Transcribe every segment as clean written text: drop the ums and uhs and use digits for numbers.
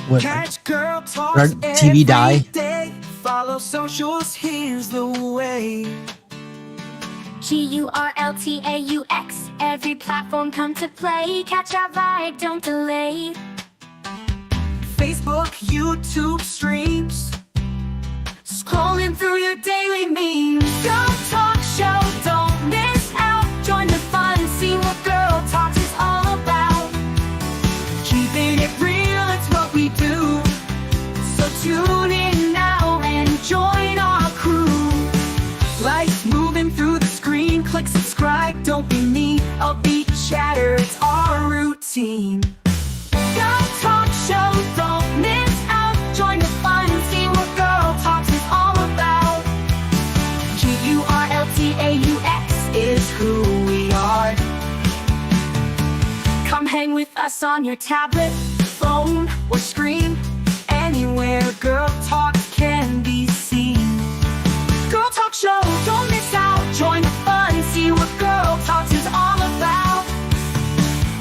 What? Catch Gurl Our TauX TV die? every day. Follow socials, here's the way. GurlTauX. Every platform come to play. Catch our vibe, don't delay. Facebook, YouTube streams. Scrolling through your daily memes. Gurl TauX Show, don't miss out. Join the fun, see what Gurl TauX is all about. Keeping it real, it's what we do. So tune in now and join our crew. Lights moving through the screen, click subscribe, don't be neat. Upbeat chatter, it's our routine. Gurl TauX Show, don't miss out. Join the fun, see what Gurl TauX is all about. GurlTauX is who we are. Come hang with us on your tablet, phone, or screen. Anywhere Gurl TauX can be seen. Gurl TauX Show, don't miss out. Join the fun, see what Gurl TauX is all about.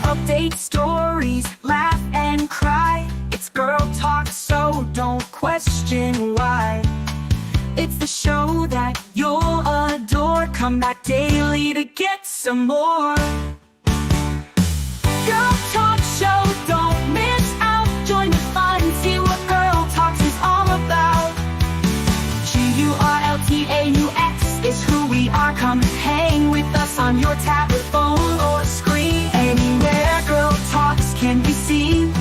Update stories, laugh and cry. It's Gurl TauX, so don't question why. It's the show that you'll adore. Come back daily to get some more. Gurl TauX Show, don't miss out. Join the fun, see what Gurl TauX is all about. GurlTauX is who we are. Come hang with us on your tablet, phone, or screen. Anywhere Gurl TauX can be seen.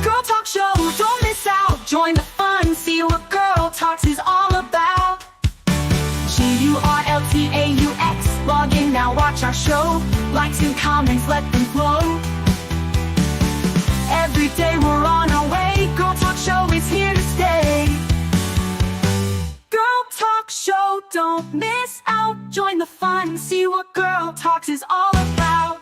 Gurl TauX Show, don't miss out. Join the fun, see what Gurl TauX is all about. GurlTauX, log in now, watch our show. Likes and comments, let them flow. Every day we're on our way. Gurl TauX Show is here to stay. Gurl TauX Show, don't miss out. Join the fun, see what Gurl TauX is all about.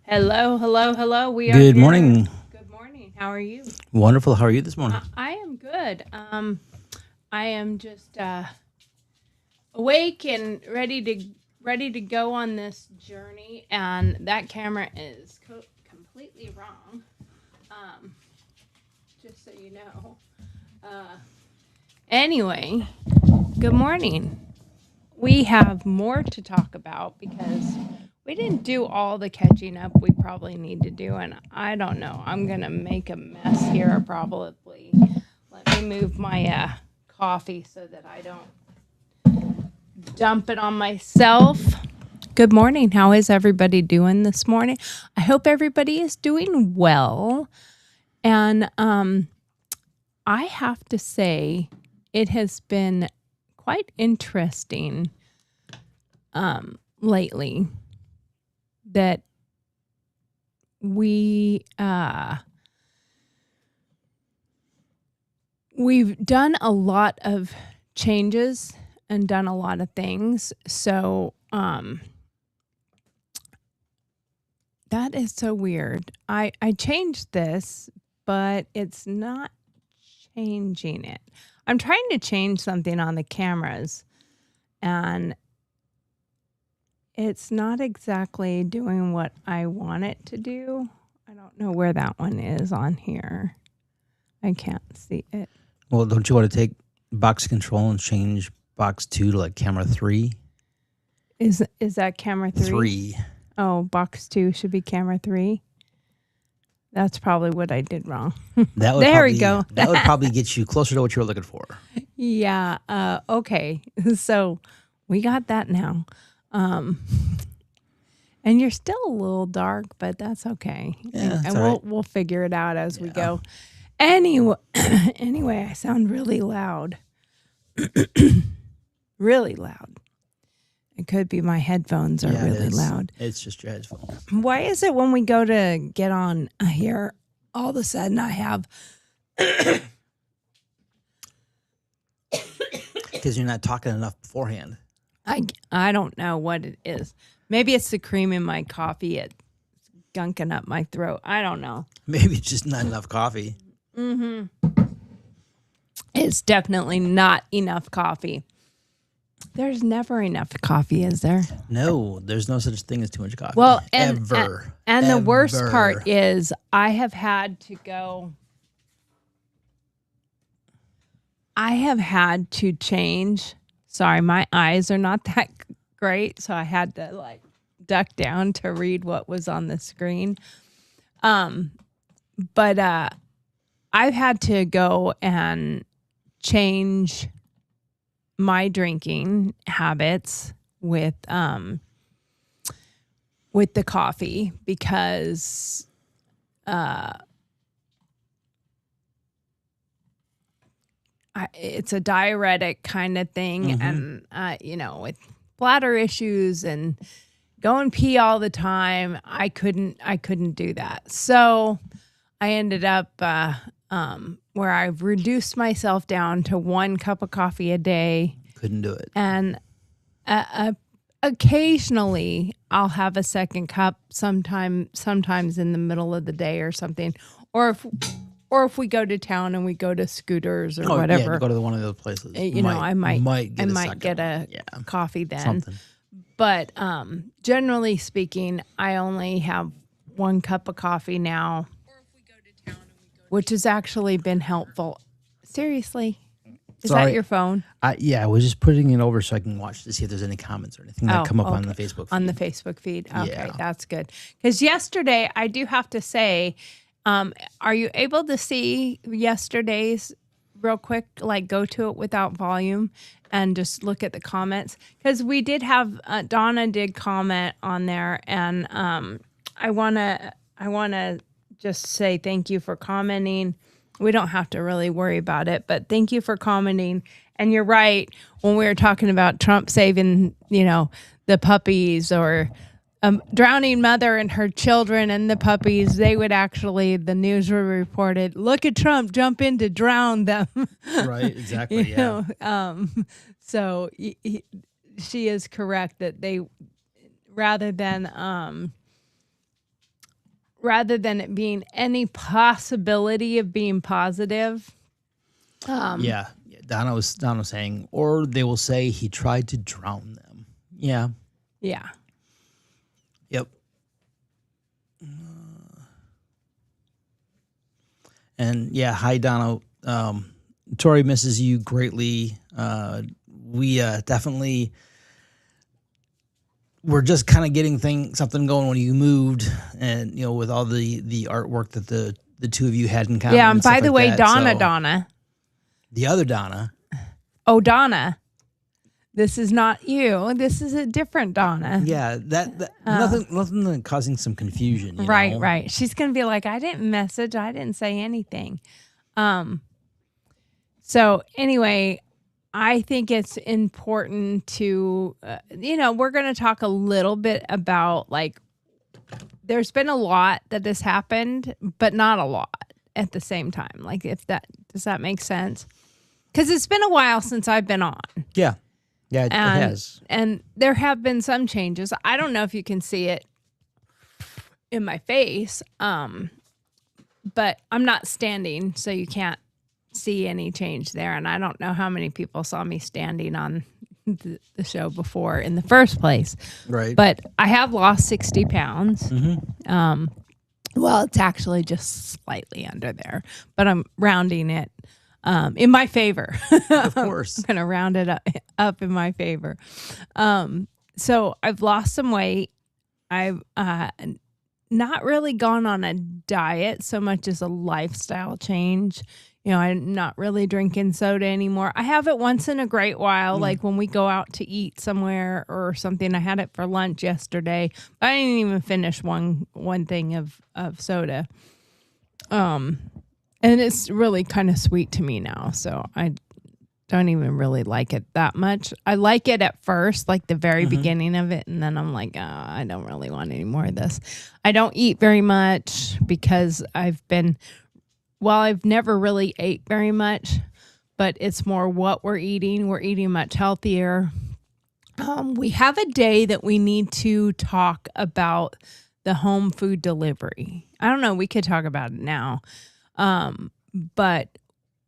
Hello, hello, hello. We are Good here. morning. Good morning. How are you? Wonderful. How are you this morning? I am good. I am just awake and ready to go on this journey. And that camera is completely wrong. Just so you know. Anyway, good morning. We have more to talk about because we didn't do all the catching up we probably need to do, and I don't know. I'm going to make a mess here probably. Let me move my coffee so that I don't dump it on myself. Good morning. How is everybody doing this morning? I hope everybody is doing well. And I have to say, it has been quite interesting lately that we've done a lot of changes and done a lot of things. So that is so weird. I changed this, but it's not changing it. I'm trying to change something on the cameras, and it's not exactly doing what I want it to do. I don't know where that one is on here. I can't see it. Well, don't you want to take box control and change box 2 to like camera 3? Is that camera 3? 3. Oh, box 2 should be camera 3. That's probably what I did wrong. That would There we go. That would probably get you closer to what you were looking for. Yeah. Okay. So we got that now. And you're still a little dark, but that's okay. Yeah, and we'll figure it out as we go. Anyway, I sound really loud. Really loud. It could be my headphones are really loud. It's just your headphones. Why is it when we go to get on here, all of a sudden I have... Because you're not talking enough beforehand. I don't know what it is. Maybe it's the cream in my coffee. It's gunking up my throat. I don't know. Maybe it's just not enough coffee. It's definitely not enough coffee. There's never enough coffee, is there? No, there's no such thing as too much coffee. Well, ever. And the worst part is I have had to change. Sorry, my eyes are not that great, so I had to like duck down to read what was on the screen. But I've had to go and change my drinking habits with the coffee because it's a diuretic kind of thing, and with bladder issues and going pee all the time, I couldn't do that. So I ended up where I've reduced myself down to 1 cup of coffee a day. Couldn't do it. And occasionally I'll have a second cup sometimes in the middle of the day or something. Or if we go to town and we go to Scooters or whatever. Yeah, go to one of those places. I might get a coffee then. Something. But generally speaking, I only have 1 cup of coffee now, which has actually been helpful. Seriously. Is that your phone? Yeah, I was just putting it over so I can watch to see if there's any comments or anything that come up on the Facebook feed. On the Facebook feed. Okay, Yeah. that's good. Because yesterday, I do have to say, are you able to see yesterday's real quick? Like go to it without volume and just look at the comments. Because we did have, Donna did comment on there, and I wanna just say thank you for commenting. We don't have to really worry about it, but thank you for commenting. And you're right, when we were talking about Trump saving, the puppies, or drowning mother and her children and the puppies, the news were reported, look at Trump jump in to drown them. Right, exactly, yeah. So she is correct that they, rather than it being any possibility of being positive. Donna was saying, or they will say he tried to drown them. Yeah. Yeah. Yep. And yeah, hi Donna. Tori misses you greatly. We definitely we're just kind of getting something going when you moved, and with all the artwork that the two of you had in common. Yeah, and by the way, that. Donna, the other Donna. Oh, Donna, this is not you. This is a different Donna. Yeah, that nothing than causing some confusion. Right. She's gonna be like, I didn't message, I didn't say anything. So anyway, I think it's important to, we're going to talk a little bit about, like, there's been a lot that has happened, but not a lot at the same time. Like, does that make sense? Because it's been a while since I've been on. Yeah. Yeah, it has. And there have been some changes. I don't know if you can see it in my face, but I'm not standing, so you can't see any change there. And I don't know how many people saw me standing on the show before in the first place. Right. But I have lost 60 pounds. Mm-hmm. Well, it's actually just slightly under there, but I'm rounding it in my favor. Of course. I'm going to round it up in my favor. So I've lost some weight. I've not really gone on a diet so much as a lifestyle change. I'm not really drinking soda anymore. I have it once in a great while, like when we go out to eat somewhere or something. I had it for lunch yesterday, but I didn't even finish one thing of soda. And it's really kind of sweet to me now, so I don't even really like it that much. I like it at first, like the very beginning of it, and then I'm like, I don't really want any more of this. I don't eat very much because I've never really ate very much, but it's more what we're eating. We're eating much healthier. We have a day that we need to talk about the home food delivery. I don't know. We could talk about it now. But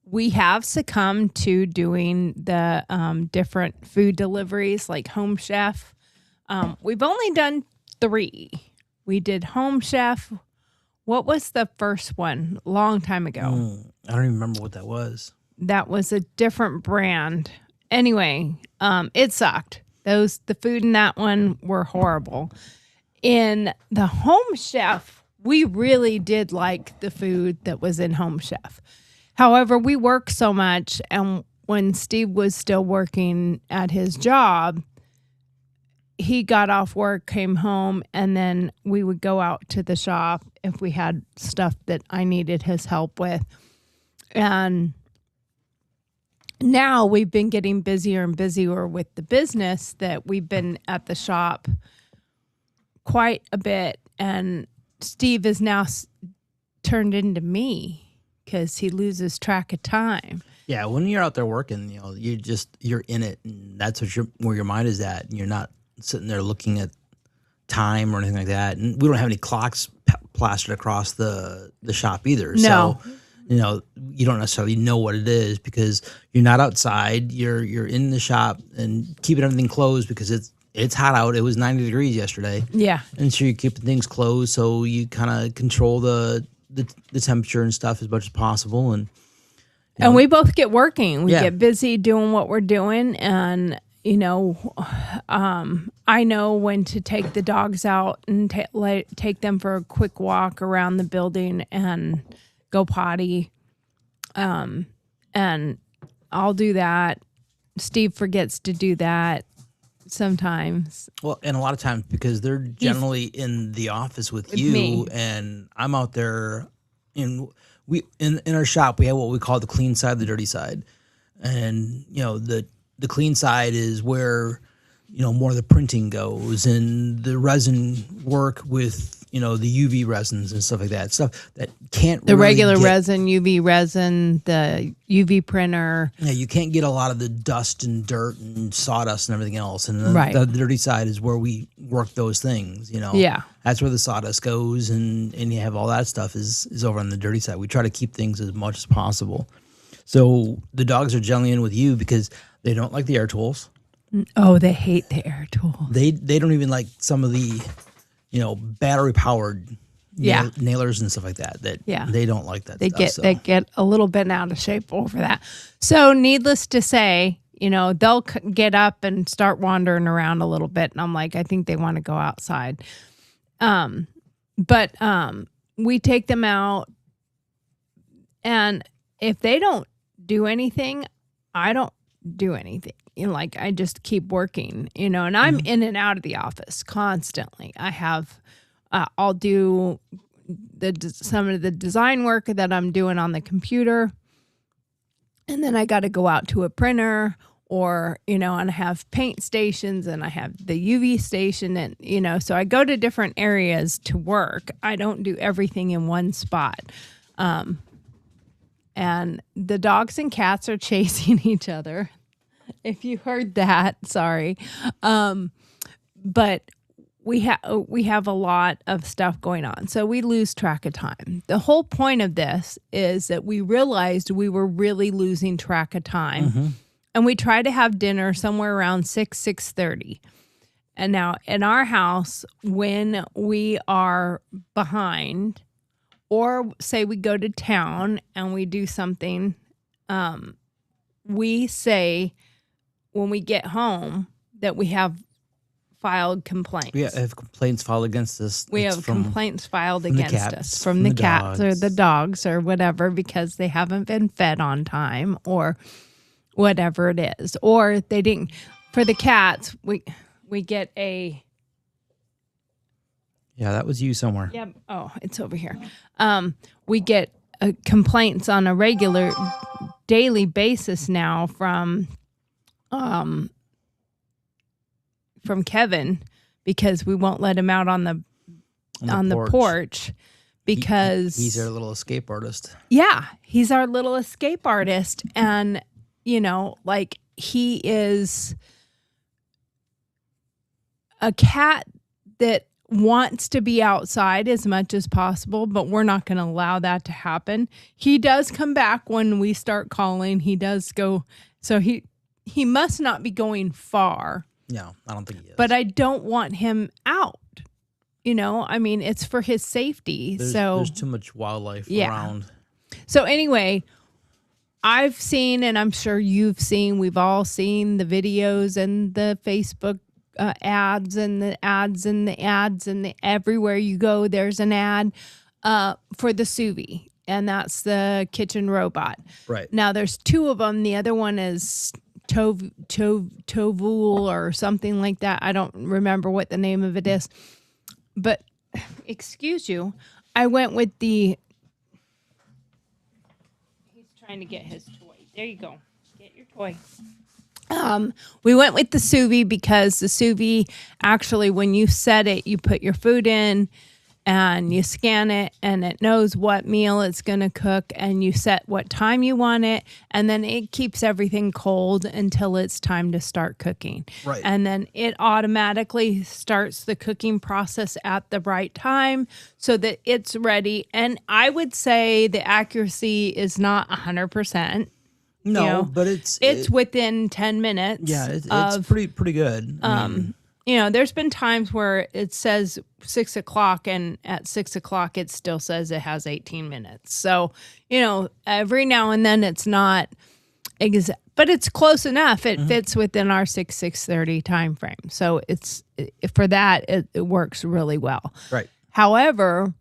we have succumbed to doing the different food deliveries like Home Chef. We've only done 3. We did Home Chef. What was the first one? Long time ago. I don't even remember what that was. That was a different brand. Anyway, it sucked. The food in that one were horrible. In the Home Chef, we really did like the food that was in Home Chef. However, we work so much, and when Steve was still working at his job, he got off work, came home, and then we would go out to the shop if we had stuff that I needed his help with. And now we've been getting busier and busier with the business that we've been at the shop quite a bit. And Steve is now turned into me because he loses track of time. Yeah, when you're out there working, you're in it, and that's where your mind is at, and you're not sitting there looking at time or anything like that. And we don't have any clocks plastered across the shop either. No. So, you don't necessarily know what it is because you're not outside. You're in the shop and keeping everything closed because it's hot out. It was 90 degrees yesterday. Yeah. And so you're keeping things closed so you kind of control the temperature and stuff as much as possible. And we both get working. We Yeah. get busy doing what we're doing. And, I know when to take the dogs out and take them for a quick walk around the building and go potty. And I'll do that. Steve forgets to do that sometimes. Well, and a lot of times because they're generally in the office with you me. and I'm out there in our shop, we have what we call the clean side, the dirty side. And, the clean side is where, more of the printing goes and the resin work with, the UV resins and stuff like that. Stuff that can't The really regular get, resin, UV resin, the UV printer. Yeah, you can't get a lot of the dust and dirt and sawdust and everything else. And Right. the dirty side is where we work those things, Yeah. That's where the sawdust goes and you have all that stuff is over on the dirty side. We try to keep things as much as possible. So the dogs are generally in with you because they don't like the air tools. Oh, they hate the air tool. They don't even like some of the, battery powered Yeah. nailers and stuff like that. Yeah. They don't like that They stuff. they get a little bit out of shape over that. So needless to say, they'll get up and start wandering around a little bit, and I'm like, I think they want to go outside. But we take them out, and if they don't do anything, I don't do anything. I just keep working, and I'm in and out of the office constantly. I have, I'll do some of the design work that I'm doing on the computer, and then I got to go out to a printer or, and I have paint stations and I have the UV station and, so I go to different areas to work. I don't do everything in one spot. And the dogs and cats are chasing each other. If you heard that, sorry. But we have a lot of stuff going on. So we lose track of time. The whole point of this is that we realized we were really losing track of time. Mm-hmm. And we try to have dinner somewhere around 6:30. And now in our house, when we are behind, or say we go to town and we do something, we say when we get home that we have filed complaints. We have complaints filed against us. We have complaints filed from against cats, us from the cats or the dogs or whatever because they haven't been fed on time or whatever it is. Or they didn't. For the cats, we get a... Yeah, that was you somewhere. Yep. Oh, it's over here. We get complaints on a regular daily basis now from Kevin because we won't let him out on the porch because he's our little escape artist. Yeah, he's our little escape artist, and he is a cat that wants to be outside as much as possible, but we're not going to allow that to happen. He does come back when we start calling. He does go. So he must not be going far. No, I don't think he is. But I don't want him out. You know, I mean, it's for his safety. There's too much wildlife around. So anyway, I've seen, and I'm sure you've seen, we've all seen the videos and the Facebook ads and the ads and the ads and everywhere you go, there's an ad for the sous vide, and that's the kitchen robot. Right. Now there's two of them. The other one is Tovul or something like that. I don't remember what the name of it is. But, excuse you, I went with he's trying to get his toy. There you go. Get your toy. We went with the sous vide because the sous vide, actually, when you set it, you put your food in and you scan it and it knows what meal it's going to cook and you set what time you want it, and then it keeps everything cold until it's time to start cooking. Right. And then it automatically starts the cooking process at the right time so that it's ready. And I would say the accuracy is not 100%. No, you know, but it's within 10 minutes. Yeah, it's pretty good. I mean, you know, there's been times where it says 6 o'clock and at 6 o'clock it still says it has 18 minutes. So, you know, every now and then it's not exact, but it's close enough. It fits within our 6:30 time frame. So it's for that it works really well. right. However,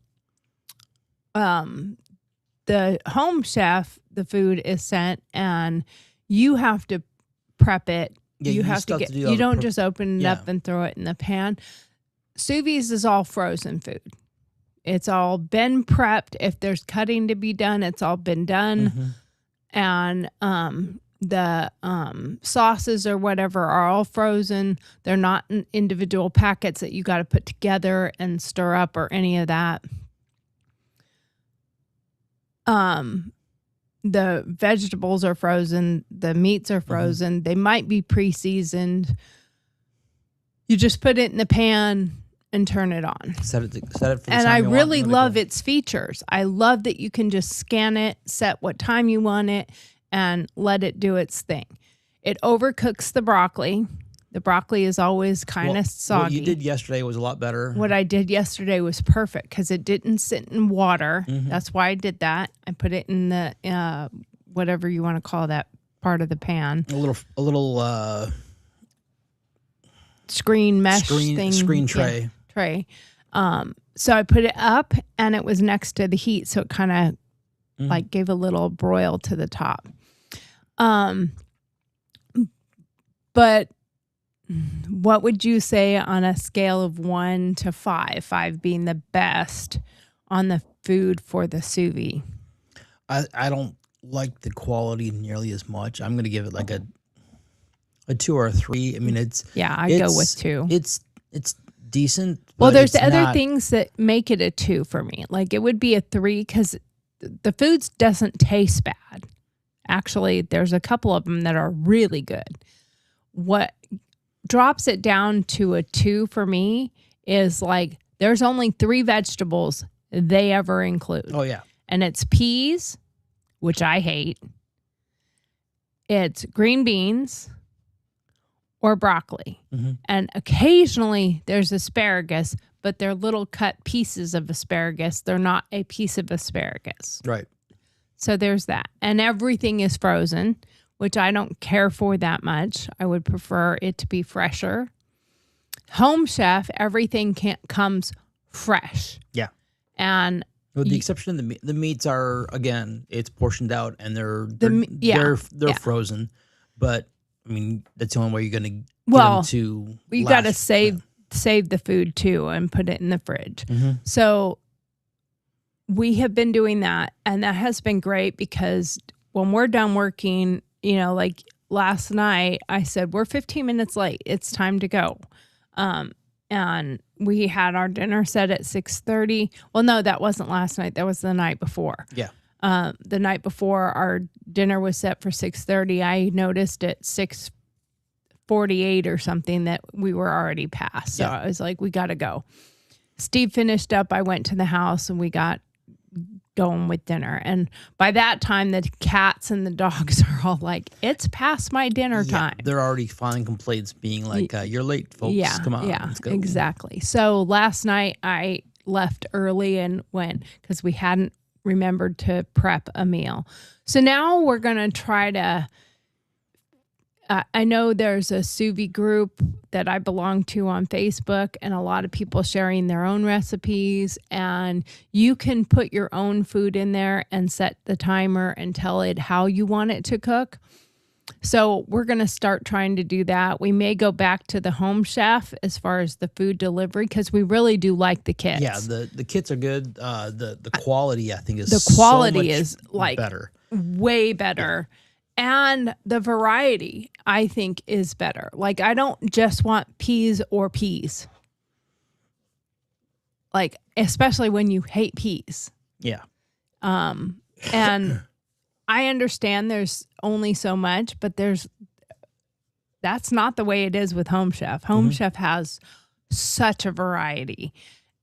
the home chef, the food is sent and you have to prep it. Yeah, you you have still to have get, to do all you the don't just open it up Yeah. and throw it in the pan. Sous vide is all frozen food. It's all been prepped. If there's cutting to be done, it's all been done. And the sauces or whatever are all frozen. They're not in individual packets that you got to put together and stir up or any of that. The vegetables are frozen. The meats are frozen. They might be pre-seasoned. You just put it in the pan and turn it on. Set it for the And time I you want, really let it love go. its features. I love that you can just scan it, set what time you want it, and let it do its thing. It overcooks the broccoli. The broccoli is always kind of soggy. What you did yesterday was a lot better. What I did yesterday was perfect because it didn't sit in water. That's why I did that. I put it in the whatever you want to call that part of the pan. A little Screen mesh thing. screen Yeah, tray. tray. So I put it up and it was next to the heat. So it kind of like gave a little broil to the top. But what would you say on a scale of 1 to 5, 5 being the best on the food for the sous vide? I don't like the quality nearly as much. I'm going to give it like a 2 or a 3. I mean, I go with 2. It's decent. Well, but there's it's other not- things that make it a 2 for me. Like it would be a 3 because the food doesn't taste bad. Actually, there's a couple of them that are really good. What drops it down to a 2 for me is like there's only 3 vegetables they ever include. Oh yeah. And it's peas, which I hate. It's green beans or broccoli. And occasionally there's asparagus, but they're little cut pieces of asparagus. They're not a piece of asparagus. Right. So there's that. And everything is frozen, which I don't care for that much. I would prefer it to be fresher. Home chef, everything comes fresh. Yeah. And With the exception of the meats are, again, it's portioned out and they're yeah. frozen. But I mean, that's the only way you're going to get Well, them to. you got to last. save the food too and put it in the fridge. So we have been doing that, and that has been great because when we're done working, you know, like last night, I said we're 15 minutes late. It's time to go. And we had our dinner set at 6:30. Well, no, that wasn't last night. That was the night before. Yeah. The night before, our dinner was set for 6:30. I noticed at 48 or something that we were already past. So I was like, we got to go. Steve finished up. I went to the house and we got going with dinner. And by that time, the cats and the dogs are all like, it's past my dinner time. They're already filing complaints being like, you're late, folks. Yeah, Come on, let's go. Exactly. So last night I left early and went because we hadn't remembered to prep a meal. So now we're going to try to, I know there's a sous vide group that I belong to on Facebook and a lot of people sharing their own recipes, and you can put your own food in there and set the timer and tell it how you want it to cook. So we're going to start trying to do that. We may go back to the home chef as far as the food delivery because we really do like the kits. Yeah, the kits are good. The quality, I think, is the quality so much is like better, way better. And the variety, I think, is better. Like, I don't just want peas or peas. Like, especially when you hate peas. Yeah. And I understand there's only so much, but that's not the way it is with Home Chef. Home Chef has such a variety.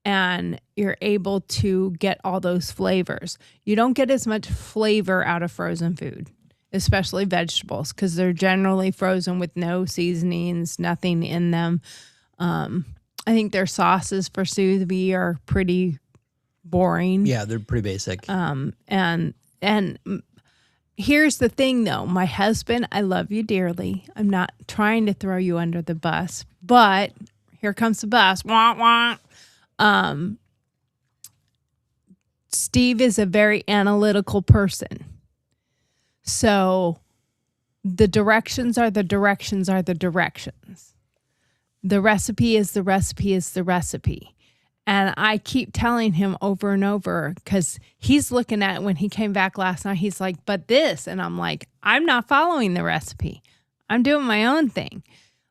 And you're able to get all those flavors. You don't get as much flavor out of frozen food, especially vegetables, because they're generally frozen with no seasonings, nothing in them. I think their sauces for sous vide are pretty boring. Yeah, they're pretty basic. And here's the thing, though. My husband, I love you dearly. I'm not trying to throw you under the bus, but here comes the bus. Wah, wah. Steve is a very analytical person. So the directions are the directions are the directions. The recipe is the recipe is the recipe. And I keep telling him over and over because he's looking at it when he came back last night. He's like, but this. And I'm like, I'm not following the recipe. I'm doing my own thing.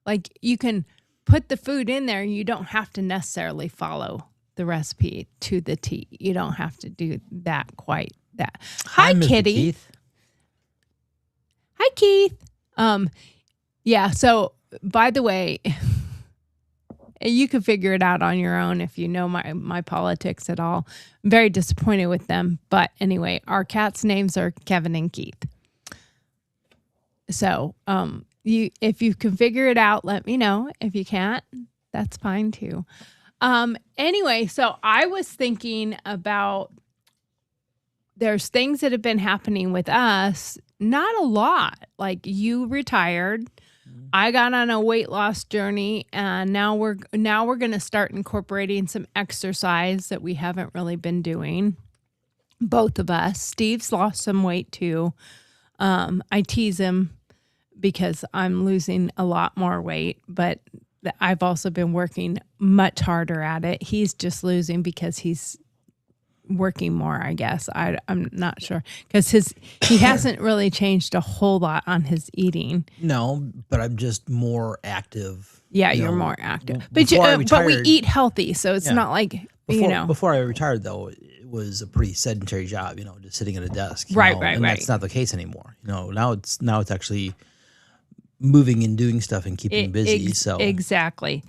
Like, you can put the food in there. You don't have to necessarily follow the recipe to the T. You don't have to do that quite that. Hi, Mr. Kitty. Keith. Hi, Keith. Yeah, so by the way, you can figure it out on your own if you know my politics at all. I'm very disappointed with them. But anyway, our cats' names are Kevin and Keith. So if you can figure it out, let me know. If you can't, that's fine too. Anyway, so I was thinking about there's things that have been happening with us. Not a lot. Like, you retired. I got on a weight loss journey, and now we're going to start incorporating some exercise that we haven't really been doing. Both of us. Steve's lost some weight too. I tease him because I'm losing a lot more weight, but I've also been working much harder at it. He's just losing because he's working more, I guess. I'm not sure because he hasn't really changed a whole lot on his eating. No, but I'm just more active. Yeah, you're more active. But we eat healthy, so it's not like Before I retired, though, it was a pretty sedentary job. Just sitting at a desk. Right. That's not the case anymore. Now it's actually moving and doing stuff and keeping busy. So exactly.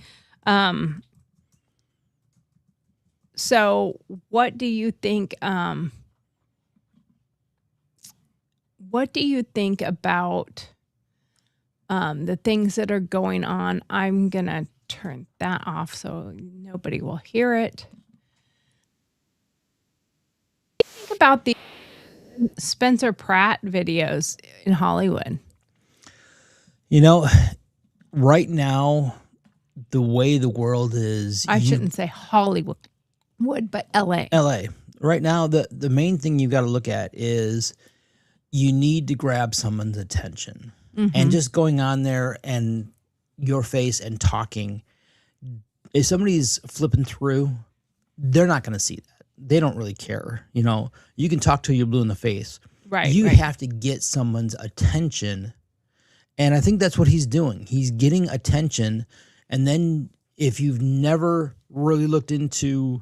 So what do you think? What do you think about the things that are going on? I'm gonna turn that off so nobody will hear it. What do you think about the Spencer Pratt videos in Hollywood? Right now, the way the world is, I shouldn't say Hollywood. But LA. Right now, the main thing you've got to look at is you need to grab someone's attention. And just going on there and your face and talking, if somebody's flipping through, they're not going to see that. They don't really care. You can talk till you're blue in the face. Right. You have to get someone's attention. And I think that's what he's doing. He's getting attention. And then if you've never really looked into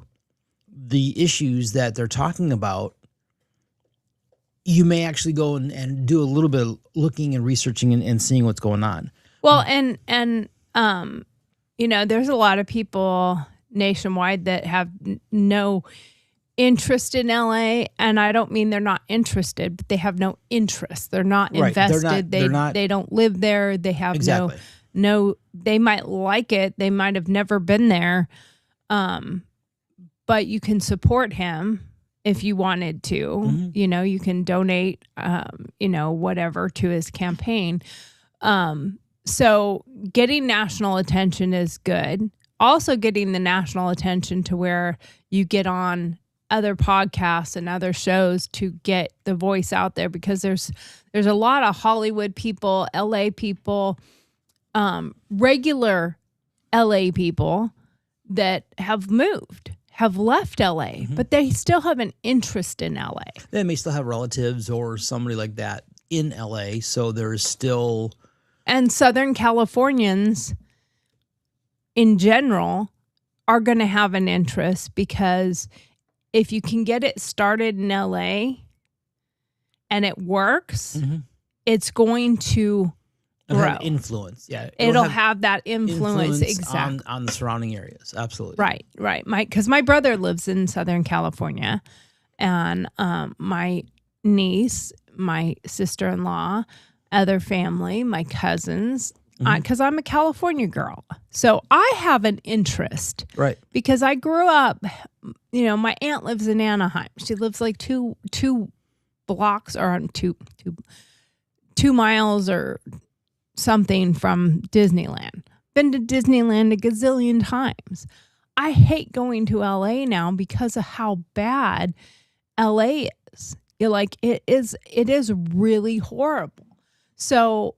the issues that they're talking about, you may actually go and do a little bit of looking and researching and seeing what's going on. Well, and there's a lot of people nationwide that have no interest in LA, and I don't mean they're not interested, but they have no interest. They're not Right. invested. They're not They don't live there. They have exactly. no. They might like it. They might have never been there, but you can support him if you wanted to. You can donate, whatever to his campaign. So getting national attention is good. Also getting the national attention to where you get on other podcasts and other shows to get the voice out there, because there's a lot of Hollywood people, LA people, regular LA people that have left LA, but they still have an interest in LA. They may still have relatives or somebody like that in LA, so there's still... And Southern Californians in general are going to have an interest, because if you can get it started in LA and it works, it's going to grow. Have influence. Yeah. It'll have that influence exactly on the surrounding areas. Absolutely. Right. Because my brother lives in Southern California, and my niece, my sister-in-law, other family, my cousins, because I'm a California girl. So I have an interest. Right. Because I grew up, my aunt lives in Anaheim. She lives like two blocks or two miles or something from Disneyland. Been to Disneyland a gazillion times. I hate going to LA now because of how bad LA is. It is really horrible. So,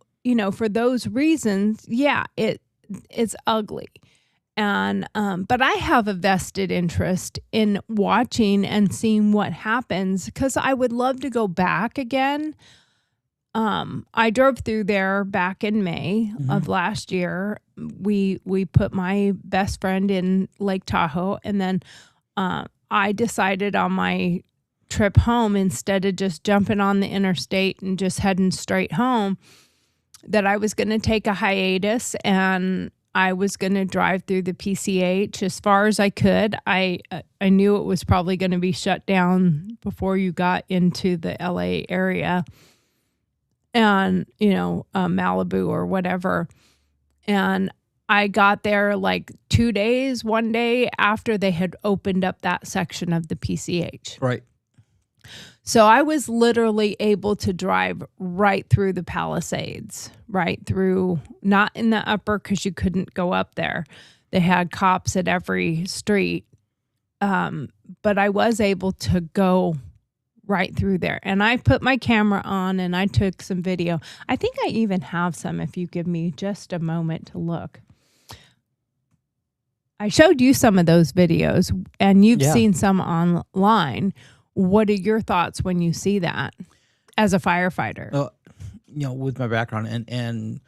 for those reasons, yeah, it's ugly. And but I have a vested interest in watching and seeing what happens, because I would love to go back again. I drove through there back in May of last year. We put my best friend in Lake Tahoe, and then I decided on my trip home, instead of just jumping on the interstate and just heading straight home, that I was going to take a hiatus, and I was going to drive through the PCH as far as I could. I knew it was probably going to be shut down before you got into the LA area, and Malibu or whatever. And I got there like 2 days, one day after they had opened up that section of the PCH. Right. So I was literally able to drive right through the Palisades, right through, not in the upper, because you couldn't go up there. They had cops at every street. But I was able to go right through there. And I put my camera on and I took some video. I think I even have some if you give me just a moment to look. I showed you some of those videos, and you've seen some online. What are your thoughts when you see that as a firefighter? With my background and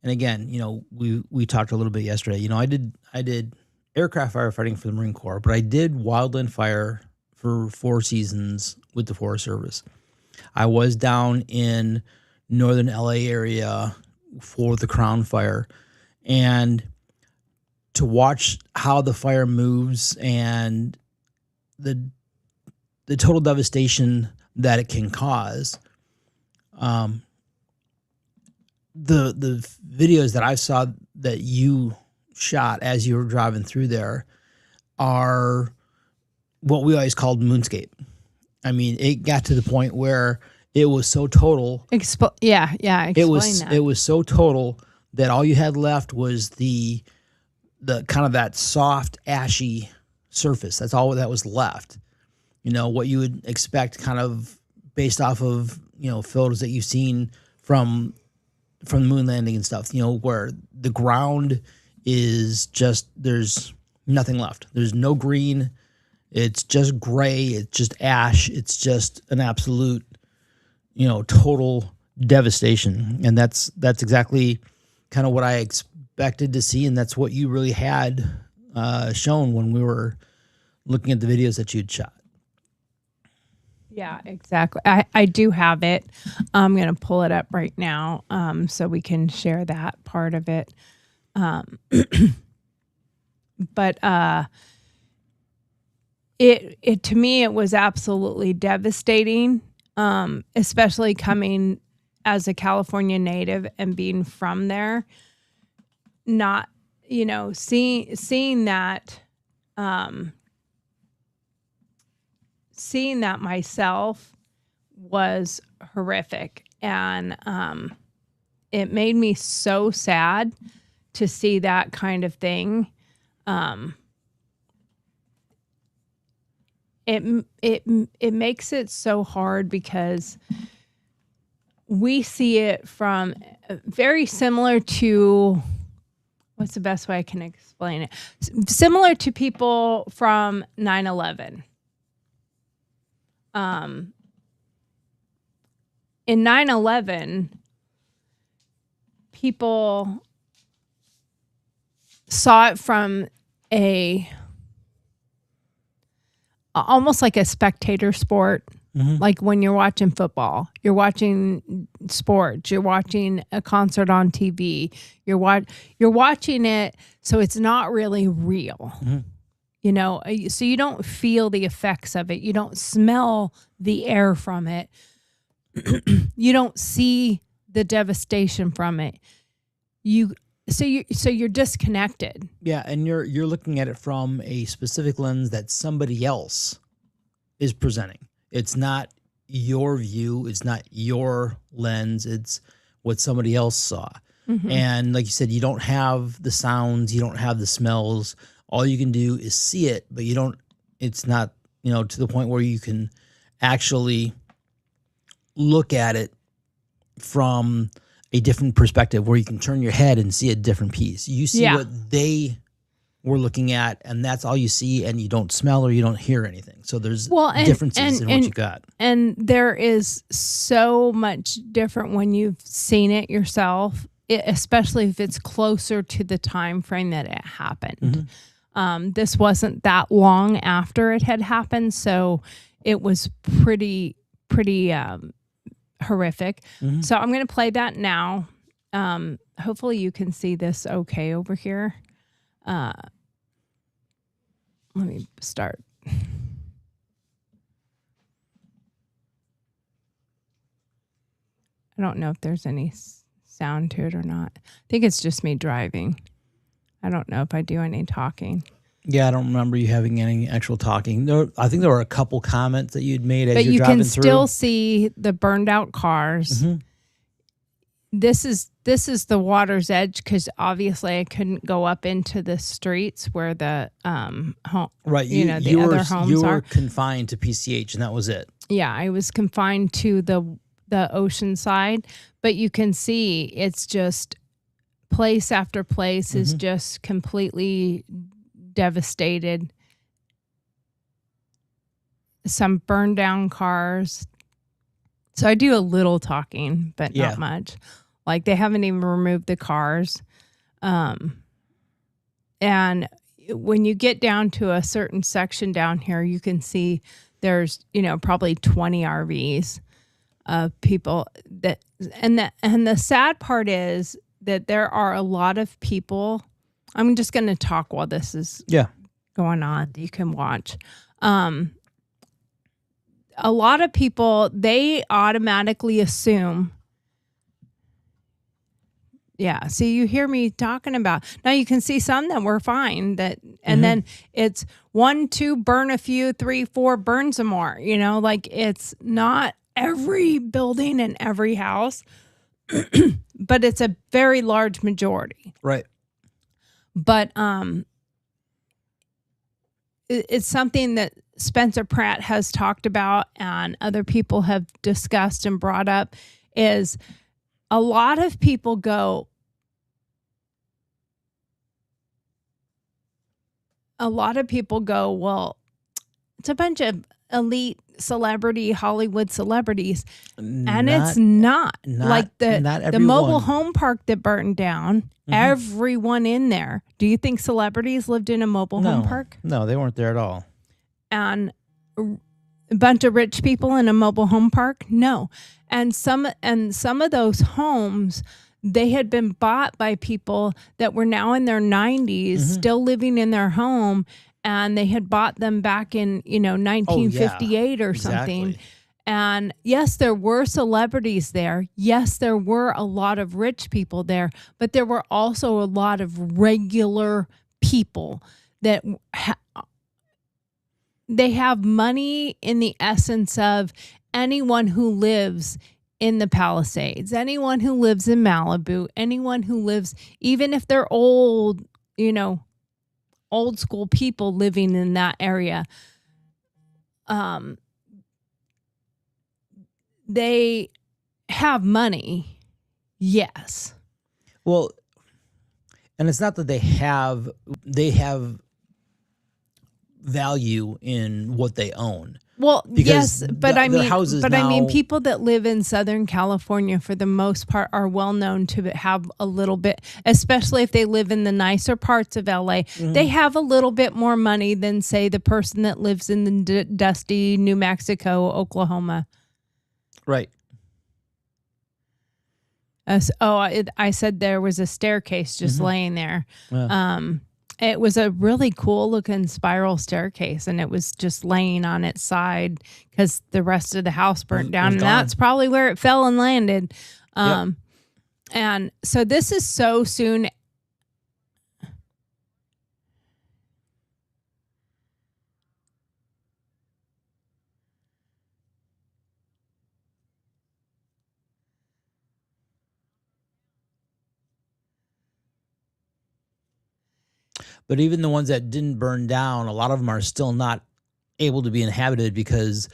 again, we talked a little bit yesterday. I did aircraft firefighting for the Marine Corps, but I did wildland fire for 4 seasons with the Forest Service. I was down in northern LA area for the Crown Fire, and to watch how the fire moves and the total devastation that it can cause. The videos that I saw that you shot as you were driving through there are what we always called moonscape. I mean, it got to the point where it was so total. Explain that. It was so total that all you had left was the kind of that soft, ashy surface. That's all that was left. What you would expect, kind of based off of, photos that you've seen from the moon landing and stuff, where the ground is just, there's nothing left. There's no green. It's just gray. It's just ash. It's just an absolute, total devastation. And that's exactly kind of what I expected to see. And that's what you really had shown when we were looking at the videos that you'd shot. Yeah, exactly. I do have it. I'm going to pull it up right now so we can share that part of it. But it to me, it was absolutely devastating, especially coming as a California native and being from there. Not, seeing that. Seeing that myself was horrific, and it made me so sad to see that kind of thing. It makes it so hard because we see it from very similar to, what's the best way I can explain it? Similar to people from 9/11. In 9/11, people saw it from almost like a spectator sport. Like when you're watching football, you're watching sports, you're watching a concert on TV, you're watching it, so it's not really real. So you don't feel the effects of it. You don't smell the air from it. You don't see the devastation from it. So you're disconnected. Yeah, and you're looking at it from a specific lens that somebody else is presenting. It's not your view. It's not your lens. It's what somebody else saw. And like you said, you don't have the sounds. You don't have the smells. All you can do is see it, but it's not, to the point where you can actually look at it from a different perspective, where you can turn your head and see a different piece. You see what they were looking at, and that's all you see, and you don't smell or you don't hear anything. So there's differences in what you got. And there is so much different when you've seen it yourself, especially if it's closer to the time frame that it happened. This wasn't that long after it had happened, so it was pretty horrific. So I'm going to play that now. Hopefully you can see this okay over here. Let me start. I don't know if there's any sound to it or not. I think it's just me driving. I don't know if I do any talking. Yeah, I don't remember you having any actual talking. I think there were a couple comments that you'd made as but you're you driving can through. still see the burned out cars. This is the water's edge, because obviously I couldn't go up into the streets where the home, right? the other homes you were are confined to PCH, and that was it. Yeah, I was confined to the ocean side, but you can see it's just place after place is just completely devastated. Some burned down cars. So I do a little talking, but not much. Like, they haven't even removed the cars. And when you get down to a certain section down here, you can see there's, probably 20 RVs of people and the sad part is that there are a lot of people. I'm just going to talk while this is going on. You can watch. A lot of people, they automatically assume. Yeah. So you hear me talking about, now you can see some that were fine, and then it's 1, 2, burn a few, 3, 4, burn some more, like, it's not every building and every house, but it's a very large majority. Right. But, it's something that Spencer Pratt has talked about and other people have discussed and brought up, is a lot of people go, well, it's a bunch of elite celebrity, Hollywood celebrities. And it's not like the mobile home park that burned down, everyone in there. Do you think celebrities lived in a mobile home park? No, they weren't there at all. And a bunch of rich people in a mobile home park? No. And some of those homes, they had been bought by people that were now in their 90s, still living in their home, and they had bought them back in 1958 or something. Exactly. And yes, there were celebrities there. Yes, there were a lot of rich people there, but there were also a lot of regular people that they have money in the essence of anyone who lives in the Palisades, anyone who lives in Malibu, anyone who lives, even if they're old, old school people living in that area. They have money. Yes. Well, and it's not that they have value in what they own. Well, Because yes, but the houses I mean, now- people that live in Southern California, for the most part, are well known to have a little bit, especially if they live in the nicer parts of LA. They have a little bit more money than, say, the person that lives in the dusty New Mexico, Oklahoma. Right. I said there was a staircase just laying there. Yeah. It was a really cool looking spiral staircase, and it was just laying on its side because the rest of the house burnt down, and gone. that's probably where it fell and landed. Yep. And so this is so soon. But even the ones that didn't burn down, a lot of them are still not able to be inhabited because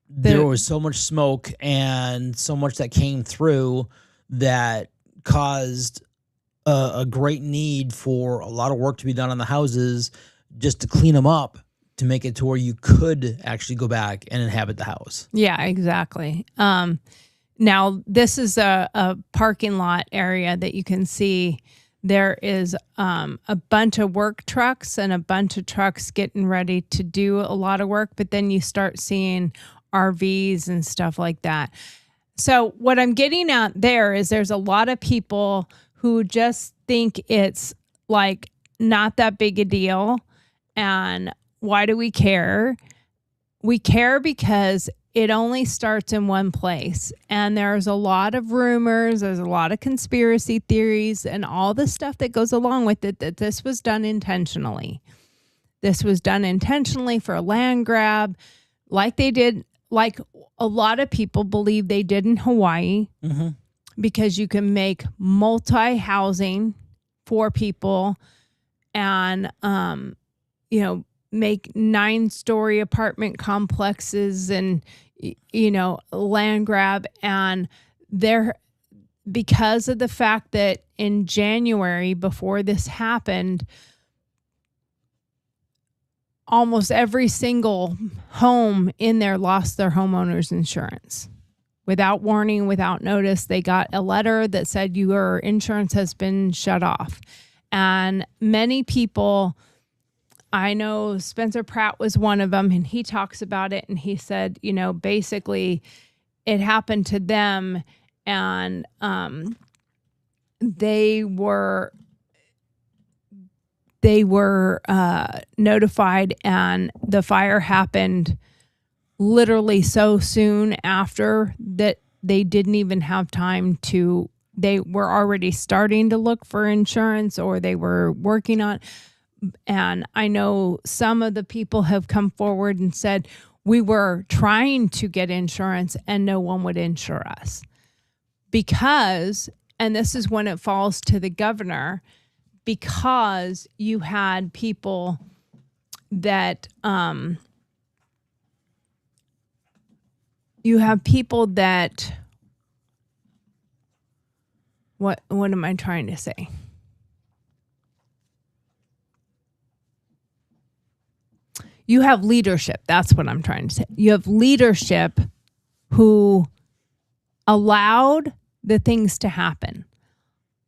there was so much smoke and so much that came through that caused a great need for a lot of work to be done on the houses just to clean them up to make it to where you could actually go back and inhabit the house. Yeah, exactly. Now, this is a parking lot area that you can see. There is a bunch of work trucks and a bunch of trucks getting ready to do a lot of work, but then you start seeing RVs and stuff like that. So what I'm getting at there is there's a lot of people who just think it's like not that big a deal. And why do we care? We care because it only starts in one place. And there's a lot of rumors, there's a lot of conspiracy theories and all the stuff that goes along with it, that this was done intentionally. This was done intentionally for a land grab, like they did, like a lot of people believe they did in Hawaii, because you can make multi-housing for people and, make 9-story apartment complexes and, land grab. And because of the fact that in January, before this happened, almost every single home in there lost their homeowner's insurance. Without warning, without notice, they got a letter that said your insurance has been shut off. And many people, I know Spencer Pratt was one of them, and he talks about it, and he said, basically it happened to them, and they were notified, and the fire happened literally so soon after that they didn't even have time to, they were already starting to look for insurance, or they were working on. And I know some of the people have come forward and said, we were trying to get insurance and no one would insure us because, and this is when it falls to the governor, because you had people that, what am I trying to say? You have leadership. That's what I'm trying to say. You have leadership who allowed the things to happen,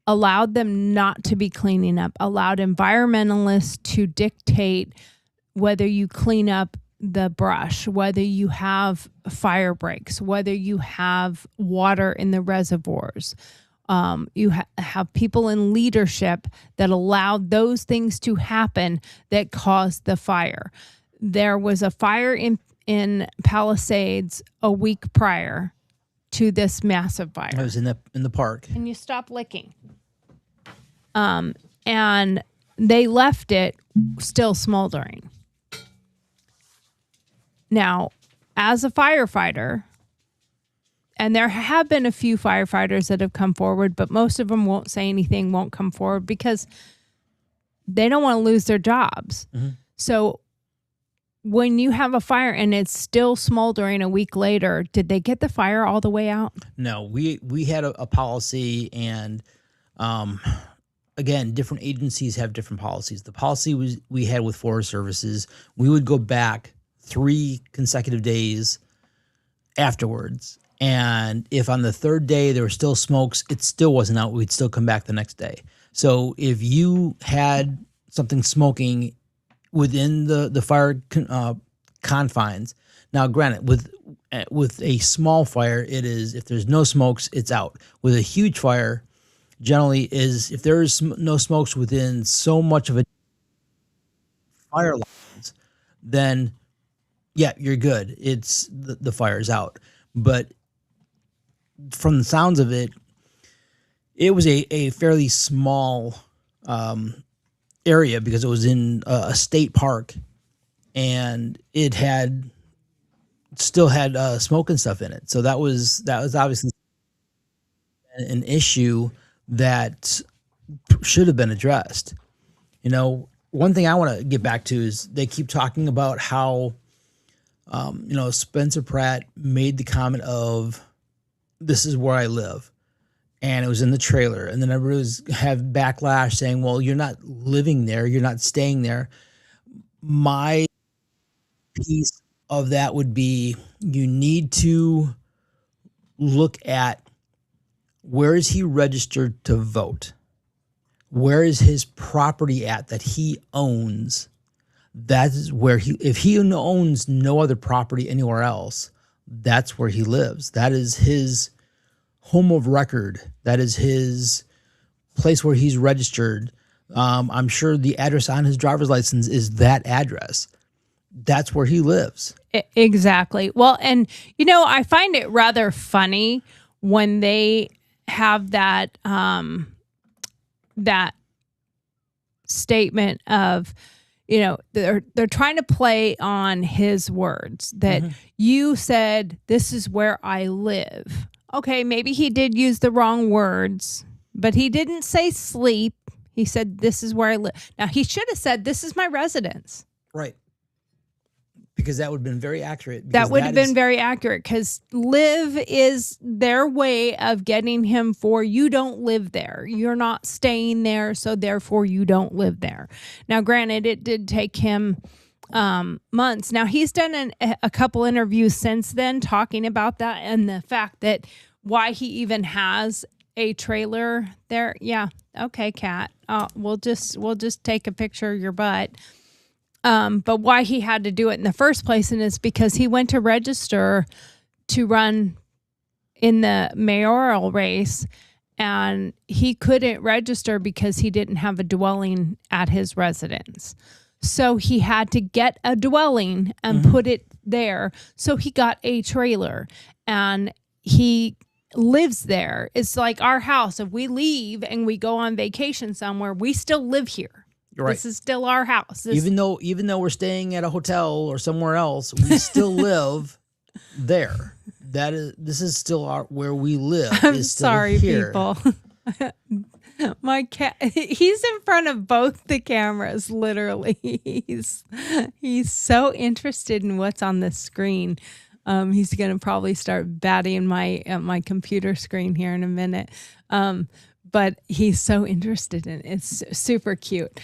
allowed them not to be cleaning up, allowed environmentalists to dictate whether you clean up the brush, whether you have fire breaks, whether you have water in the reservoirs, you have people in leadership that allowed those things to happen that caused the fire. There was a fire in Palisades a week prior to this massive fire. I was in the park. And you stop licking. And they left it still smoldering. Now, as a firefighter, and there have been a few firefighters that have come forward, but most of them won't say anything, won't come forward because they don't want to lose their jobs. Mm-hmm. So when you have a fire and it's still smoldering a week later, did they get the fire all the way out? No, we had a policy, and again, different agencies have different policies. The policy we had with Forest Services, we would go back 3 consecutive days afterwards. And if on the 3rd day there were still smokes, it still wasn't out, we'd still come back the next day. So if you had something smoking within the fire confines, now granted, with a small fire, it is, if there's no smokes, it's out. With a huge fire, generally is, if there is no smokes within so much of a fire lines, then yeah, you're good. It's the fire's out. But from the sounds of it, it was a fairly small area because it was in a state park, and it still had smoke and stuff in it. So that was obviously an issue that should have been addressed. You know, one thing I want to get back to is they keep talking about how Spencer Pratt made the comment of, "This is where I live," and it was in the trailer. And then everybody have backlash saying, "Well, you're not living there. You're not staying there." My piece of that would be, you need to look at, where is he registered to vote? Where is his property at that he owns? That is where if he owns no other property anywhere else, that's where he lives. That is his home of record. That is his place where he's registered. I'm sure the address on his driver's license is that address. That's where he lives. Exactly. Well, and I find it rather funny when they have that that statement of, they're trying to play on his words that you said, "This is where I live." Okay, maybe he did use the wrong words, but he didn't say sleep. He said, "This is where I live." Now, he should have said, "This is my residence." Right. Because that would have been very accurate. That would have been very accurate, because live is their way of getting him for, you don't live there. You're not staying there, so therefore you don't live there. Now, granted, it did take him months. Now, he's done a couple interviews since then talking about that and the fact that why he even has a trailer there. Yeah. Okay, Kat. We'll just take a picture of your butt. But why he had to do it in the first place, and it's because he went to register to run in the mayoral race, and he couldn't register because he didn't have a dwelling at his residence. So he had to get a dwelling and put it there. So he got a trailer, and he lives there. It's like our house. If we leave and we go on vacation somewhere, we still live here. Right. This is still our house. Even though we're staying at a hotel or somewhere else, we still live there. This is still where we live. I'm sorry, here. People. My cat, he's in front of both the cameras, literally. He's so interested in what's on the screen. He's going to probably start batting my computer screen here in a minute. But he's so interested in it. It's super cute.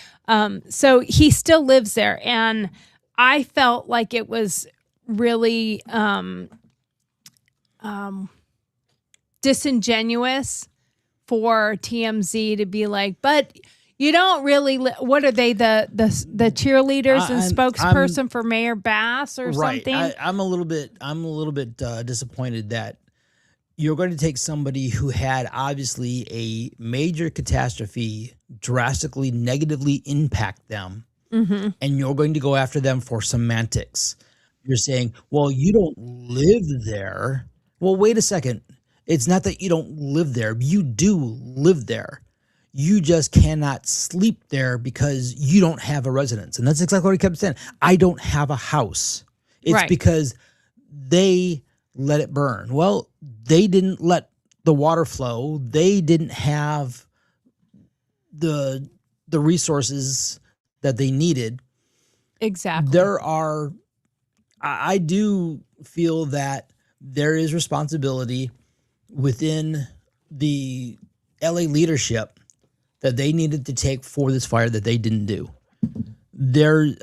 So he still lives there. And I felt like it was really disingenuous for TMZ to be like, but You don't really. What are they? The cheerleaders and spokesperson for Mayor Bass or something? I'm a little bit disappointed that you're going to take somebody who had obviously a major catastrophe drastically negatively impact them, and you're going to go after them for semantics. You're saying, well, you don't live there. Well, wait a second. It's not that you don't live there. You do live there. You just cannot sleep there because you don't have a residence. And that's exactly what he kept saying. I don't have a house. It's because they let it burn. Well, they didn't let the water flow. They didn't have the resources that they needed. Exactly. I do feel that there is responsibility within the LA leadership that they needed to take for this fire that they didn't do. The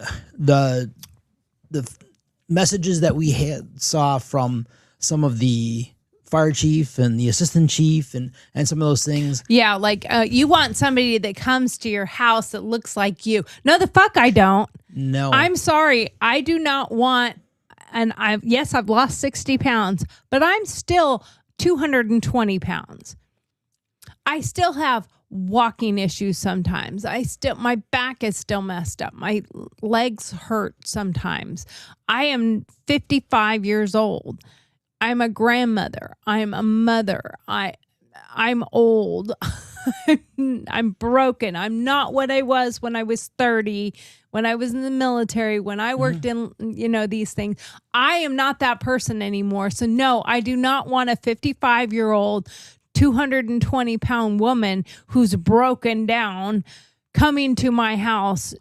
messages that we saw from some of the fire chief and the assistant chief and some of those things. Yeah, like you want somebody that comes to your house that looks like you. No, the fuck I don't. No. I'm sorry. I do not want, and I've lost 60 pounds, but I'm still 220 pounds. I still have walking issues sometimes. My back is still messed up. My legs hurt sometimes. I am 55 years old. I'm a grandmother. I'm a mother. I'm old. I'm broken. I'm not what I was when I was 30, when I was in the military, when I worked in, these things. I am not that person anymore. So no, I do not want a 55-year-old, 220-pound woman who's broken down coming to my house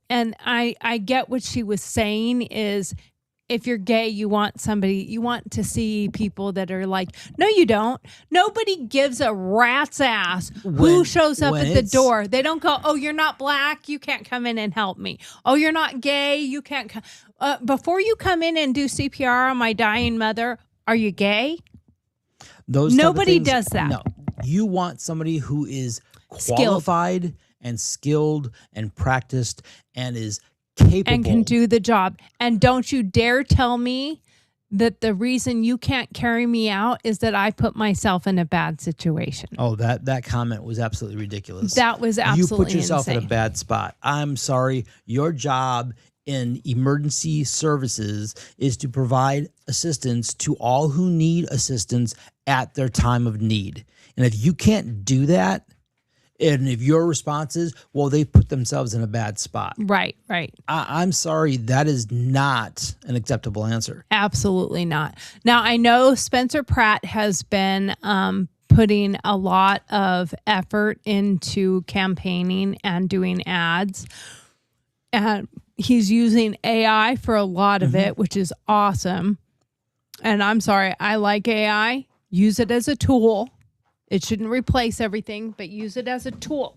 and I get what she was saying is, if you're gay, you want to see people that are like, no, you don't. Nobody gives a rat's ass who shows up at the door. They don't go, oh, you're not black, you can't come in and help me. Oh, you're not gay, you can't come. Before you come in and do CPR on my dying mother, are you gay? Nobody does that. No, you want somebody who is qualified and skilled and practiced and is capable and can do the job. And don't you dare tell me that the reason you can't carry me out is that I put myself in a bad situation. Oh, that comment was absolutely ridiculous. That was absolutely You put yourself insane. in a bad spot. I'm sorry. Your job in emergency services is to provide assistance to all who need assistance at their time of need. And if you can't do that, and if your response is, well, they put themselves in a bad spot. Right. I'm sorry, that is not an acceptable answer. Absolutely not. Now, I know Spencer Pratt has been putting a lot of effort into campaigning and doing ads. And he's using AI for a lot of it, which is awesome. And I'm sorry, I like AI. Use it as a tool. It shouldn't replace everything, but use it as a tool.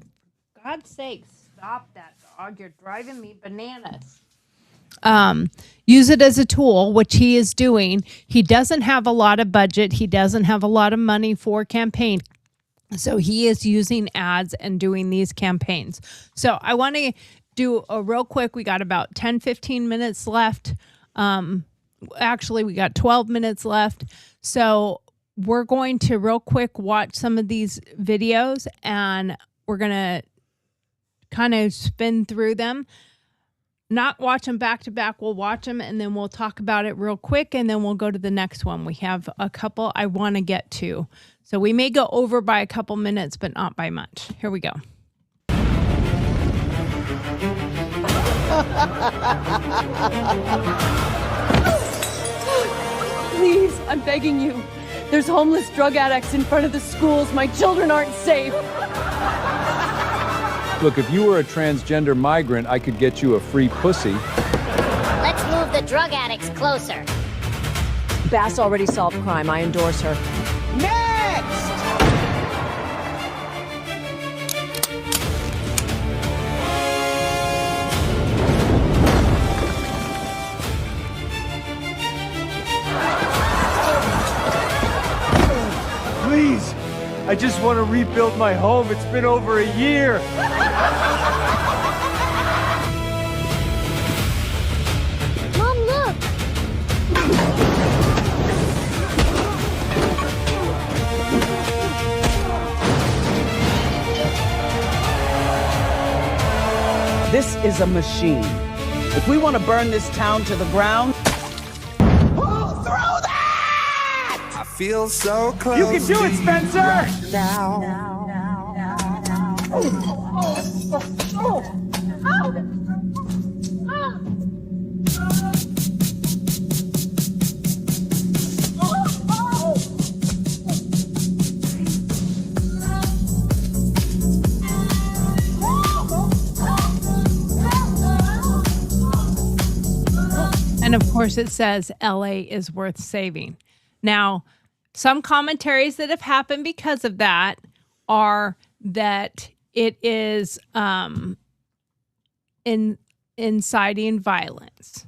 For God's sake, stop that, dog. You're driving me bananas. Use it as a tool, which he is doing. He doesn't have a lot of budget. He doesn't have a lot of money for campaign. So he is using ads and doing these campaigns. So I want to do a real quick. We got about 10, 15 minutes left. Actually, we got 12 minutes left. So we're going to real quick watch some of these videos and we're going to kind of spin through them. Not watch them back to back. We'll watch them and then we'll talk about it real quick and then we'll go to the next one. We have a couple I want to get to. So we may go over by a couple minutes, but not by much. Here we go. Please, I'm begging you. There's homeless drug addicts in front of the schools. My children aren't safe. Look, if you were a transgender migrant, I could get you a free pussy. Let's move the drug addicts closer. Bass already solved crime. I endorse her. Please, I just want to rebuild my home. It's been over a year. Mom, look! This is a machine. If we want to burn this town to the ground, Feel so close. You can do it, Spencer! And of course, it says LA is worth saving. Now, some commentaries that have happened because of that are that it is inciting violence.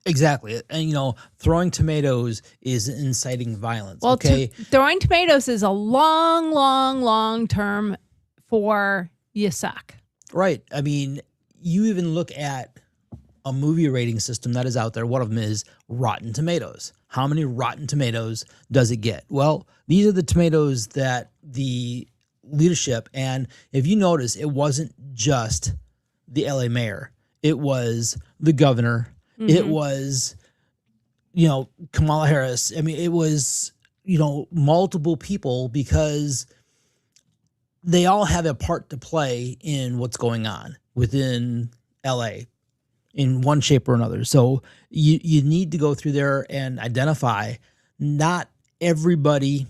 Exactly. And, throwing tomatoes is inciting violence. Well, okay. Throwing tomatoes is a long term for you suck. Right. I mean, you even look at a movie rating system that is out there. One of them is Rotten Tomatoes. How many Rotten Tomatoes does it get? Well, these are the tomatoes that the leadership, and if you notice, it wasn't just the LA mayor. It was the governor. Mm-hmm. It was, Kamala Harris. I mean, it was, multiple people, because they all have a part to play in what's going on within LA in one shape or another. So you need to go through there and identify not everybody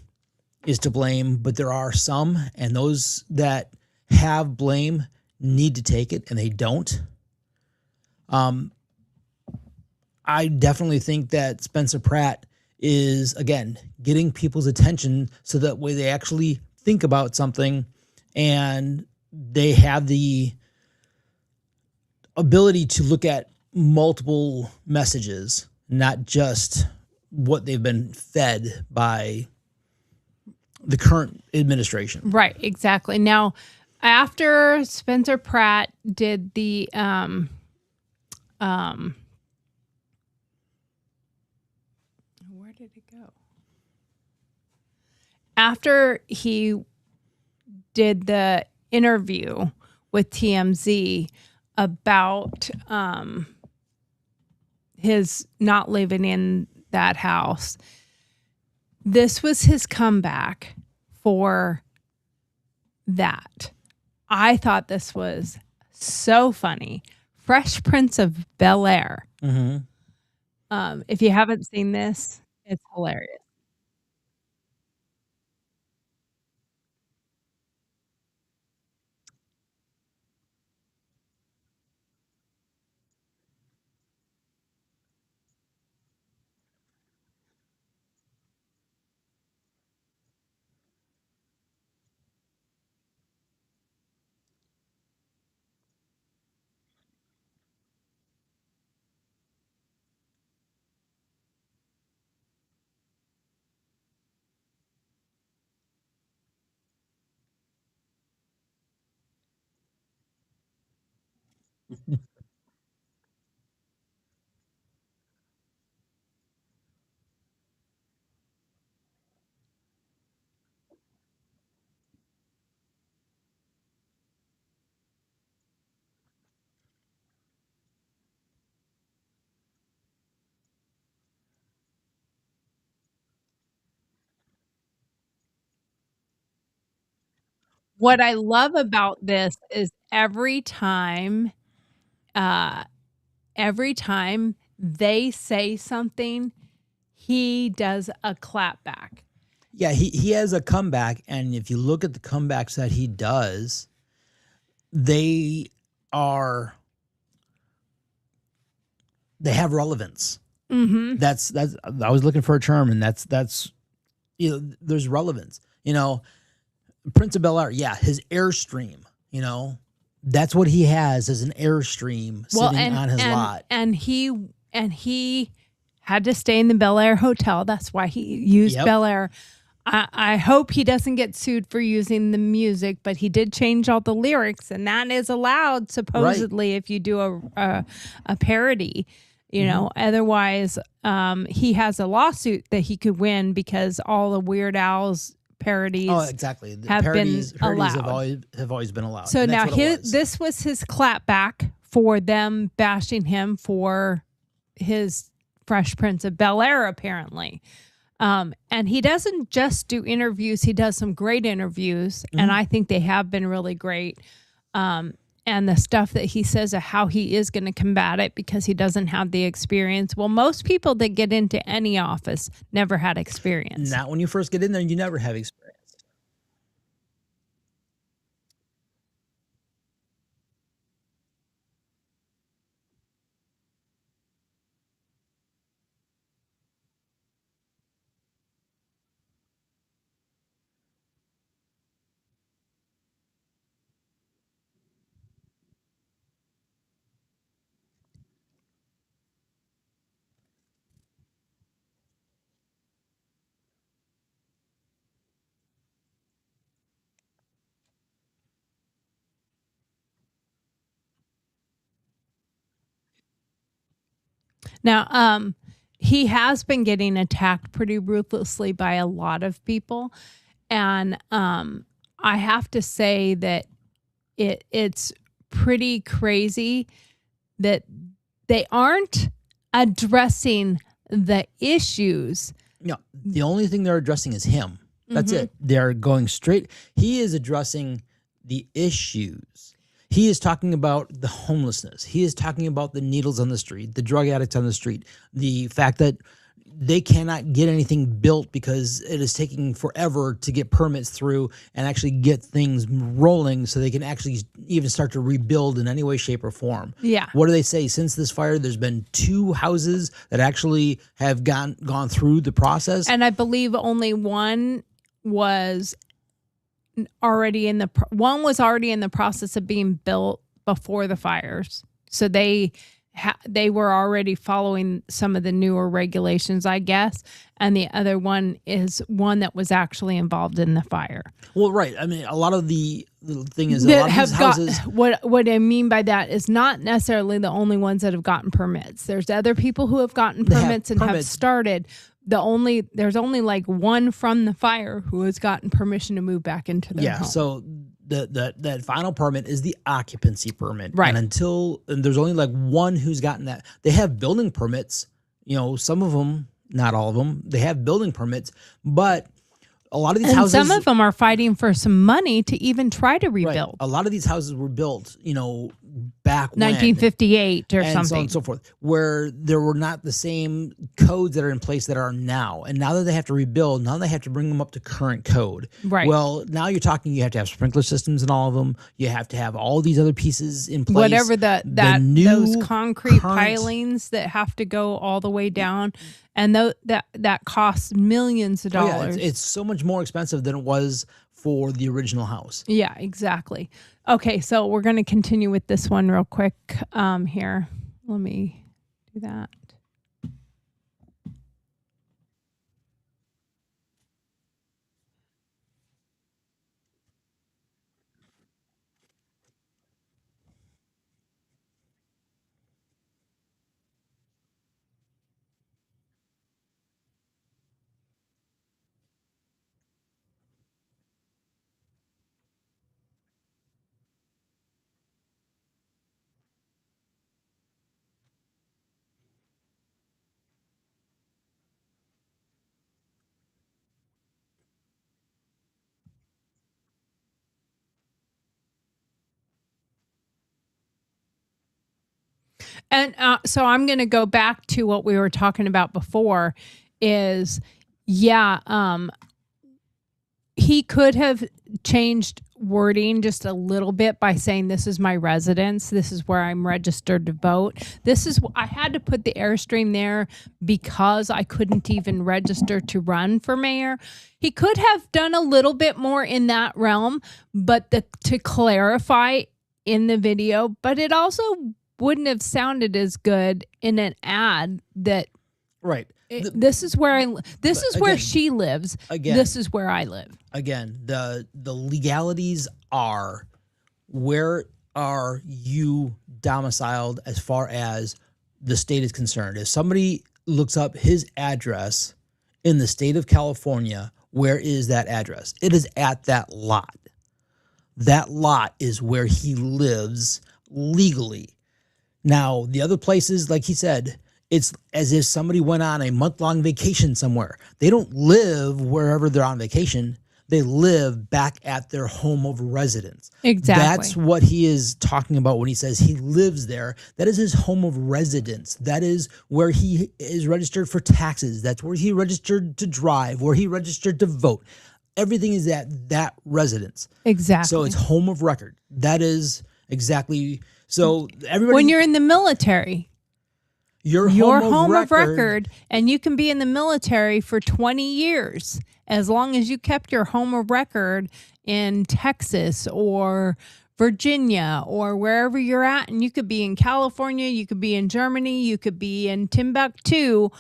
is to blame, but there are some, and those that have blame need to take it, and they don't. I definitely think that Spencer Pratt is, again, getting people's attention so that way they actually think about something and they have the ability to look at multiple messages, not just what they've been fed by the current administration. Right, exactly. Now, after Spencer Pratt did the where did it go? After he did the interview with TMZ about his not living in that house, this was his comeback for that. I thought this was so funny. Fresh Prince of Bel-Air. Mm-hmm. If you haven't seen this, it's hilarious. What I love about this is every time they say something, he does a clap back. Yeah, he has a comeback, and if you look at the comebacks that he does, they have relevance. Mm-hmm. That's I was looking for a term, and that's there's relevance. Prince of Bel-Air, yeah, his Airstream, that's what he has as an Airstream sitting on his lot. And he had to stay in the Bel-Air hotel. That's why he used Bel-Air. I hope he doesn't get sued for using the music, but he did change all the lyrics, and that is allowed supposedly if you do a parody. You know, otherwise, he has a lawsuit that he could win because all the Weird Al's parodies. Oh, exactly. The have parodies been allowed. have always been allowed. So And that's now what it was. this was his clapback for them bashing him for his Fresh Prince of Bel-Air, apparently. And he doesn't just do interviews. He does some great interviews, and I think they have been really great. And the stuff that he says of how he is going to combat it because he doesn't have the experience. Well, most people that get into any office never had experience. Not when you first get in there, you never have experience. Now, he has been getting attacked pretty ruthlessly by a lot of people. And I have to say that it's pretty crazy that they aren't addressing the issues. No, the only thing they're addressing is him. That's it. They're going straight. He is addressing the issues. He is talking about the homelessness. He is talking about the needles on the street, the drug addicts on the street, the fact that they cannot get anything built because it is taking forever to get permits through and actually get things rolling so they can actually even start to rebuild in any way, shape, or form. Yeah. What do they say? Since this fire, there's been 2 houses that actually have gone through the process. And I believe only one was already in the process of being built before the fires. So they were already following some of the newer regulations, I guess. And the other one is one that was actually involved in the fire. Well, right. I mean, a lot of the thing is a lot of these houses. What I mean by that is not necessarily the only ones that have gotten permits. There's other people who have gotten permits and have started. There's only like one from the fire who has gotten permission to move back into their home. So that final permit is the occupancy permit. Right. And there's only like one who's gotten that. They have building permits, some of them, not all of them, they have building permits, but a lot of these houses. Some of them are fighting for some money to even try to rebuild. Right. A lot of these houses were built, back when. 1958 or and something. so on and so forth, where there were not the same codes that are in place that are now. And now that they have to rebuild, now they have to bring them up to current code. Right. Well, now you're talking, you have to have sprinkler systems in all of them. You have to have all these other pieces in place. Whatever those concrete pilings that have to go all the way down. And that costs millions of dollars. It's so much more expensive than it was for the original house. Yeah, exactly. Okay, so we're going to continue with this one real quick here. Let me do that. And so I'm going to go back to what we were talking about before is, he could have changed wording just a little bit by saying, this is my residence. This is where I'm registered to vote. I had to put the Airstream there because I couldn't even register to run for mayor. He could have done a little bit more in that realm, but to clarify in the video, but it also wouldn't have sounded as good in an ad that Right. This is where this is where again- she lives. again- This is where I live. Again, the legalities are, where are you domiciled as far as the state is concerned? If somebody looks up his address in the state of California, where is that address? It is at that lot. That lot is where he lives legally. Now, the other places, like he said, it's as if somebody went on a month-long vacation somewhere. They don't live wherever they're on vacation. They live back at their home of residence. Exactly. That's what he is talking about when he says he lives there. That is his home of residence. That is where he is registered for taxes. That's where he registered to drive, where he registered to vote. Everything is at that residence. Exactly. So it's home of record. That is exactly. So everybody. When you're in the military, your home of record, and you can be in the military for 20 years as long as you kept your home of record in Texas or Virginia or wherever you're at. And you could be in California, you could be in Germany, you could be in Timbuktu,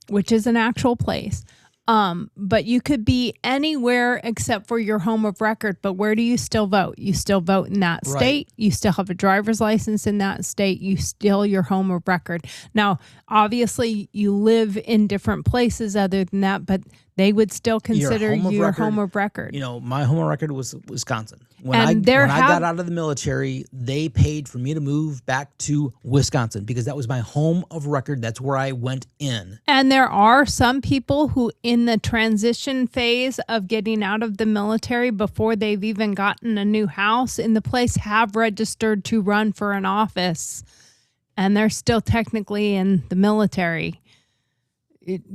which is an actual place. But you could be anywhere except for your home of record. But where do you still vote? You still vote in that state. You still have a driver's license in that state. You still your home of record. Now, obviously, you live in different places other than that, but they would still consider your home of record. You know, my home of record was Wisconsin. When And I there got out of the military, they paid for me to move back to Wisconsin because that was my home of record. That's where I went in. And there are some people who, in the transition phase of getting out of the military before they've even gotten a new house in the place, have registered to run for an office. And they're still technically in the military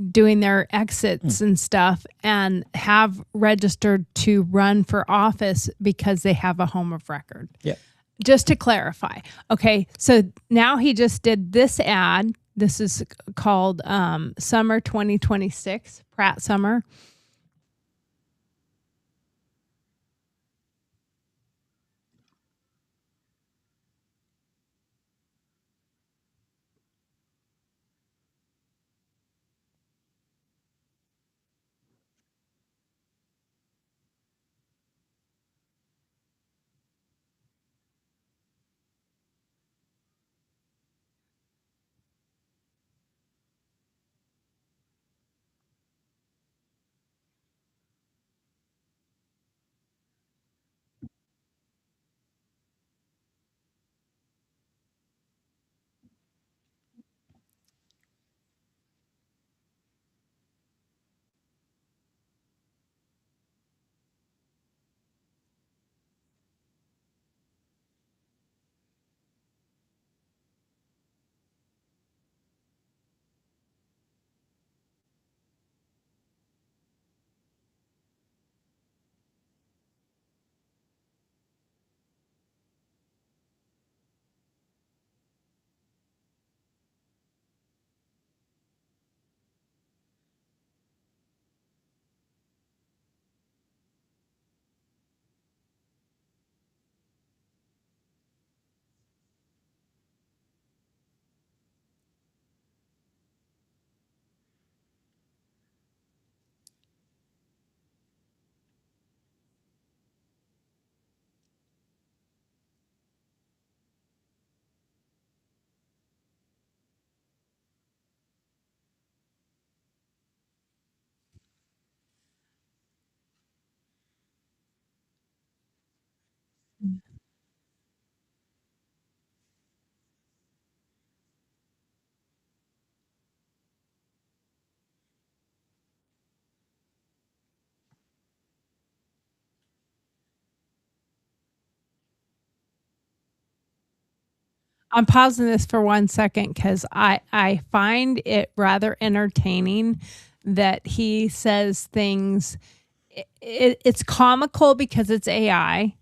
doing their exits and stuff, and have registered to run for office because they have a home of record. Yeah. Just to clarify. Okay, so now he just did this ad. This is called Summer 2026, Pratt Summer. I'm pausing this for 1 second because I find it rather entertaining that he says things. It's comical because it's AI,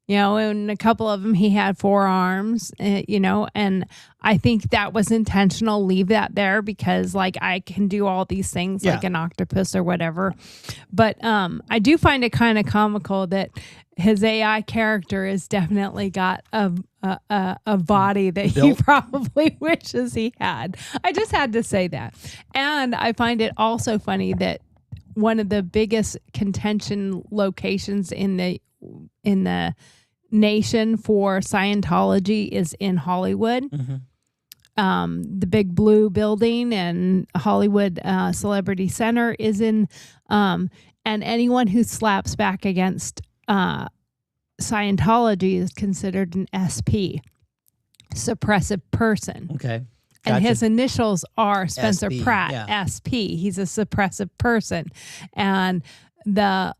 You know, and a couple of them he had 4 arms, you know, and I think that was intentional. Leave that there because like I can do all these things like an octopus or whatever. But I do find it kind of comical that his AI character has definitely got a body that he probably wishes he had. I just had to say that. And I find it also funny that one of the biggest contention locations in the nation for Scientology is in Hollywood. The big blue building and Hollywood Celebrity Center is in, and anyone who slaps back against Scientology is considered an SP, suppressive person. Okay. And his initials are Spencer SP, Pratt, SP. He's a suppressive person. And the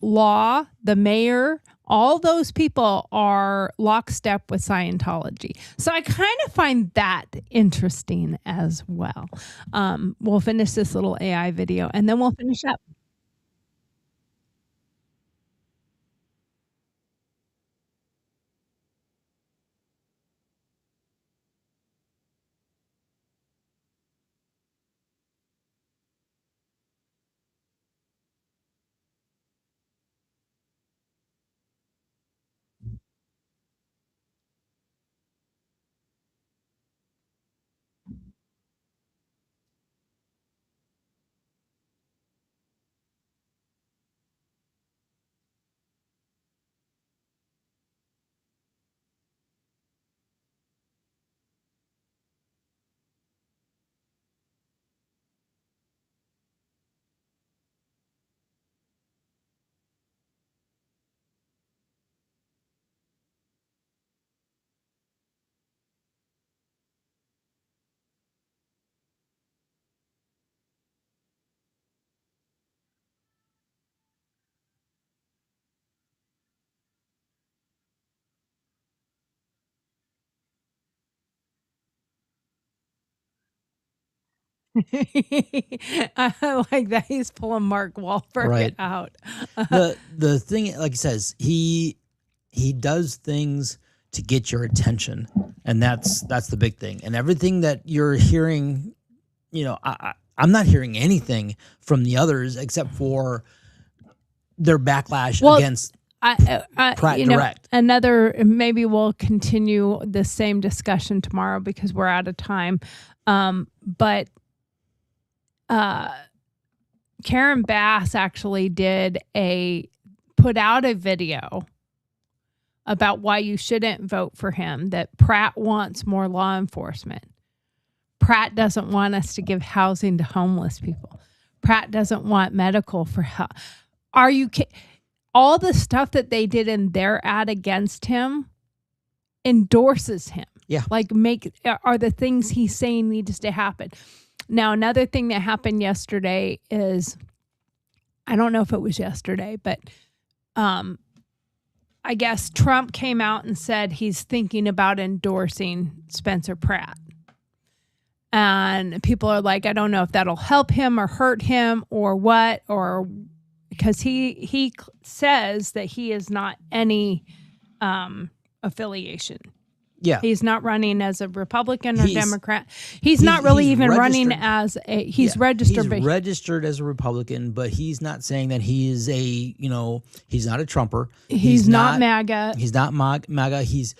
law, the mayor, all those people are lockstep with Scientology. So I kind of find that interesting as well. We'll finish this little AI video and then we'll finish up. I like that he's pulling Mark Wahlberg out. The thing, like he says, he does things to get your attention, and that's the big thing. And everything that you're hearing, you know, I'm not hearing anything from the others except for their backlash against Pratt Direct. Another, maybe we'll continue the same discussion tomorrow because we're out of time. But Karen Bass actually put out a video about why you shouldn't vote for him, that Pratt wants more law enforcement. Pratt doesn't want us to give housing to homeless people. Pratt doesn't want medical for help. Are you all the stuff that they did in their ad against him endorses him. Yeah. Like are the things he's saying needs to happen. Now, another thing that happened yesterday is, I don't know if it was yesterday, but I guess Trump came out and said he's thinking about endorsing Spencer Pratt. And people are like, I don't know if that'll help him or hurt him or what, or because he says that he is not any affiliation. Yeah. He's not running as a Republican or Democrat. He's not really even running as a, he's registered. He's registered as a Republican, but he's not saying that he is he's not a Trumper. He's not MAGA. He's not MAGA. He's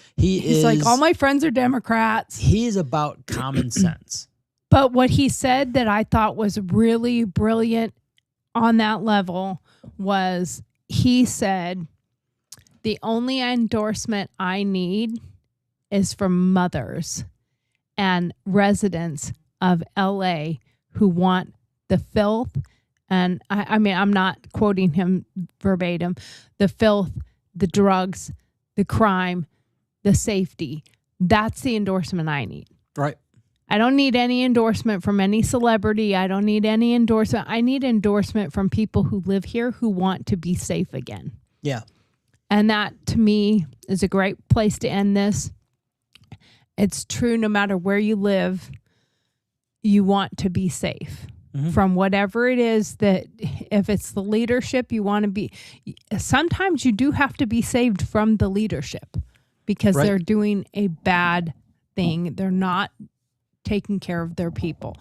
like, all my friends are Democrats. He is about common sense. But what he said that I thought was really brilliant on that level was he said, the only endorsement I need is from mothers and residents of LA who want the filth. And I mean, I'm not quoting him verbatim, the filth, the drugs, the crime, the safety. That's the endorsement I need. Right. I don't need any endorsement from any celebrity. I don't need any endorsement. I need endorsement from people who live here who want to be safe again. Yeah. And that, to me, is a great place to end this. It's true no matter where you live, you want to be safe. from whatever it is that, if it's the leadership you want to be, sometimes you do have to be saved from the leadership because they're doing a bad thing. They're not taking care of their people.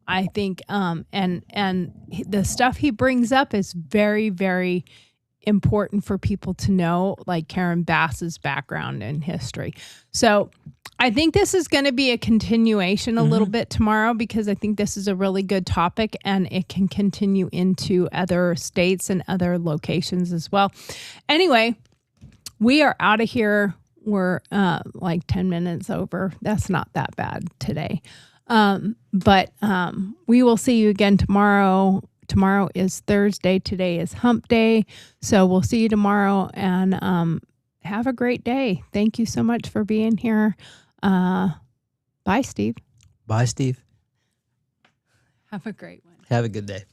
I think, and the stuff he brings up is very, very important for people to know, like Karen Bass's background and history. So I think this is going to be a continuation a little bit tomorrow, because I think this is a really good topic and it can continue into other states and other locations as well. Anyway, we are out of here. We're like 10 minutes over. That's not that bad today. But we will see you again tomorrow. Tomorrow is Thursday. Today is hump day. So we'll see you tomorrow, and have a great day. Thank you so much for being here. Bye, Steve. Bye, Steve. Have a great one. Have a good day.